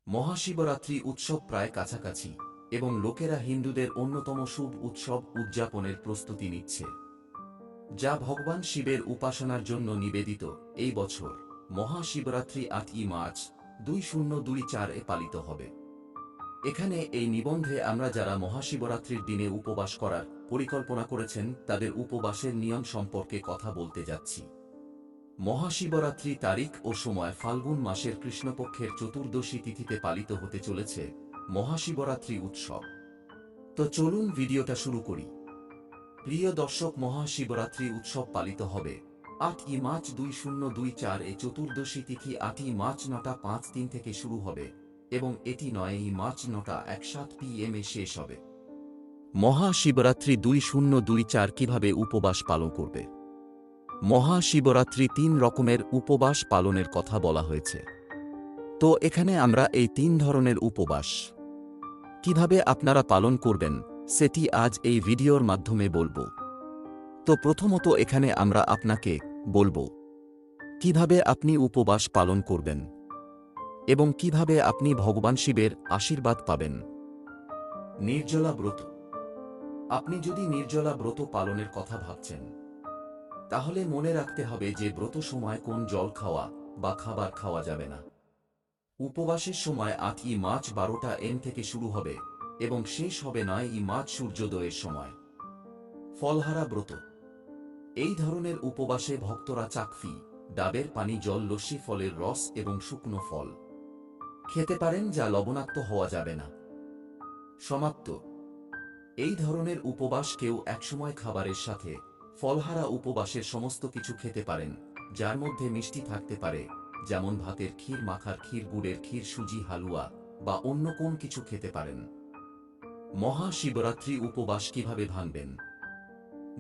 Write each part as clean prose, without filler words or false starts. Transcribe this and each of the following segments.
মহাশিবরাত্রি উৎসব প্রায় কাছাকাছি এবং লোকেরা হিন্দুদের অন্যতম শুভ উৎসব উদযাপনের প্রস্তুতি নিচ্ছে, যা ভগবান শিবের উপাসনার জন্য নিবেদিত। এই বছর মহাশিবরাত্রি ৮ই মার্চ 2024 পালিত হবে। এখানে এই নিবন্ধে আমরা যারা মহাশিবরাত্রির দিনে উপবাস করার পরিকল্পনা করেছেন তাদের উপবাসের নিয়ম সম্পর্কে কথা বলতে যাচ্ছি। মহাশিবরাত্রি তারিখ ও সময় ফাল্গুন মাসের কৃষ্ণপক্ষের চতুর্দশী তিথিতে পালিত হতে চলেছে মহাশিবরাত্রি উৎসব। তো চলুন ভিডিওটা শুরু করি। প্রিয় দর্শক, মহাশিবরাত্রি উৎসব পালিত হবে ৮ই মার্চ 2024 চতুর্দশী তিথি ৮ই মার্চ ৯:০৫ থেকে শুরু হবে এবং এটি ৯ই মার্চ ৯:০১ PM শেষ হবে। মহাশিবরাত্রি 2024 কিভাবে উপবাস পালন করবে? মহাশিবরাত্রি ৩ রকমের উপবাস পালনের কথা বলা হয়েছে। তো এখানে আমরা এই ৩ ধরনের উপবাস কিভাবে আপনারা পালন করবেন সেটি আজ এই ভিডিওর মাধ্যমে বলবো। তো প্রথমত এখানে আমরা আপনাকে বলবো কিভাবে আপনি উপবাস পালন করবেন এবং কিভাবে আপনি ভগবান শিবের আশীর্বাদ পাবেন। নির্জলা ব্রত। আপনি যদি নির্জলা ব্রত পালনের কথা ভাবছেন, তাহলে মনে রাখতে হবে যে ব্রত সময় কোন জল খাওয়া বা খাবার খাওয়া যাবে না। উপবাসের সময় ৮ই মার্চ 12টা AM থেকে শুরু হবে এবং শেষ হবে 9ই মার্চ সূর্যোদয়ের সময়। ফলহারা ব্রত। এই ধরনের উপবাসে ভক্তরা চাকফি, ডাবের পানি, জল, লস্যি, ফলের রস এবং শুকনো ফল খেতে পারেন, যা লবণাক্ত হওয়া যাবে না। সমাপ্ত। এই ধরনের উপবাস কেউ একসময় খাবারের সাথে ফলহারা উপবাসের সমস্ত কিছু খেতে পারেন, যার মধ্যে মিষ্টি থাকতে পারে, যেমন ভাতের ক্ষীর, মাখার ক্ষীর, গুড়ের ক্ষীর, সুজি, হালুয়া বা অন্য কোন কিছু খেতে পারেন। মহাশিবরাত্রি উপবাস কিভাবে ভাঙবেন?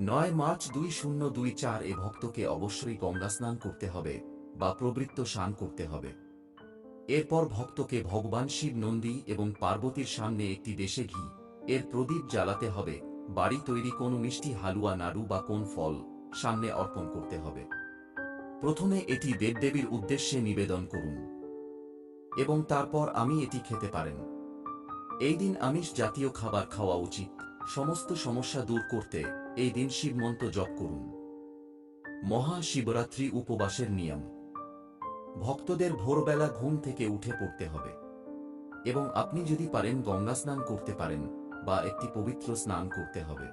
৯ মার্চ 2024 ভক্তকে অবশ্যই গঙ্গা স্নান করতে হবে বা প্রবৃত্ত স্নান করতে হবে। এরপর ভক্তকে ভগবান শিব, নন্দী এবং পার্বতীর সামনে একটি দেশে ঘি এর প্রদীপ জ্বালাতে হবে। বাড়ি তৈরি কোনো মিষ্টি, হালুয়া, নাড়ু বা কোন ফল সামনে অর্পণ করতে হবে। প্রথমে এটি দেবদেবীর উদ্দেশ্যে নিবেদন করুন এবং তারপর আমি এটি খেতে পারেন। এই দিন আমিষ জাতীয় খাবার খাওয়া উচিত। সমস্ত সমস্যা দূর করতে এই দিন শিব মন্ত্র জপ করুন। মহাশিবরাত্রি উপবাসের নিয়ম। ভক্তদের ভোরবেলা ঘুম থেকে উঠে পড়তে হবে এবং আপনি যদি পারেন গঙ্গা স্নান করতে পারেন বা একটি পবিত্র স্নান করতে হবে,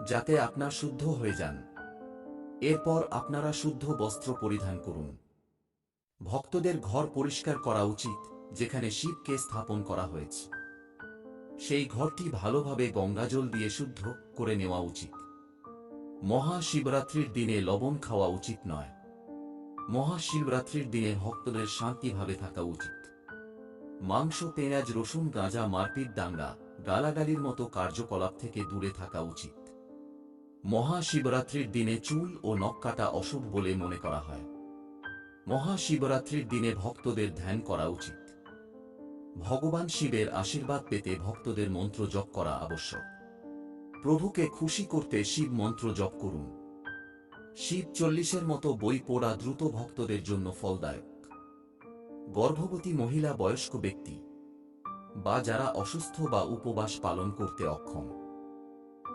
যাতে আপনার শুদ্ধ হয়ে যান। এরপর আপনারা শুদ্ধ বস্ত্র পরিধান করুন। ভক্তদের ঘর পরিষ্কার করা উচিত, যেখানে শিবকে স্থাপন করা হয়েছে সেই ঘরটি ভালোভাবে গঙ্গাজল দিয়ে শুদ্ধ করে নেওয়া উচিত। মহাশিবরাত্রির দিনে লবণ খাওয়া উচিত নয়। মহাশিবরাত্রির দিনে ভক্তদের শান্তিভাবে থাকা উচিত। মাংস, পেঁয়াজ, রসুন, গাঁজা, মারপিট, দাঙ্গা, গালাগালির মতো কার্যকলাপ থেকে দূরে থাকা উচিত। মহাশিবরাত্রির দিনে চুল ও নখ কাটা অশুভ বলে মনে করা হয়। মহাশিবরাত্রির দিনে ভক্তদের ধ্যান করা উচিত। ভগবান শিবের আশীর্বাদ পেতে ভক্তদের মন্ত্র জপ করা আবশ্যক। প্রভুকে খুশি করতে শিব মন্ত্র জপ করুন। শিব 40-এর মতো বই পড়া দ্রুত ভক্তদের জন্য ফলদায়ক। গর্ভবতী মহিলা, বয়স্ক ব্যক্তি বা যারা অসুস্থ বা উপবাস পালন করতে অক্ষম,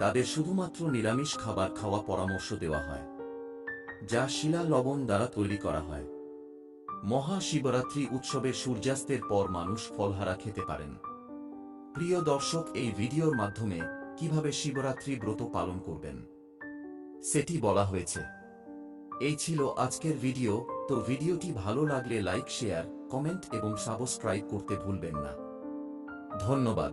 তাদের শুধুমাত্র নিরামিষ খাবার খাওয়া পরামর্শ দেওয়া হয়, যা শিলা লবণ দ্বারা তৈরি করা হয়। মহাশিবরাত্রি উৎসবের সূর্যাস্তের পর মানুষ ফলহারা খেতে পারেন। প্রিয় দর্শক, এই ভিডিওর মাধ্যমে কিভাবে শিবরাত্রি ব্রত পালন করবেন সেটি বলা হয়েছে। এই ছিল আজকের ভিডিও। তো ভিডিওটি ভালো লাগলে লাইক, শেয়ার, কমেন্ট এবং সাবস্ক্রাইব করতে ভুলবেন না। ধন্যবাদ।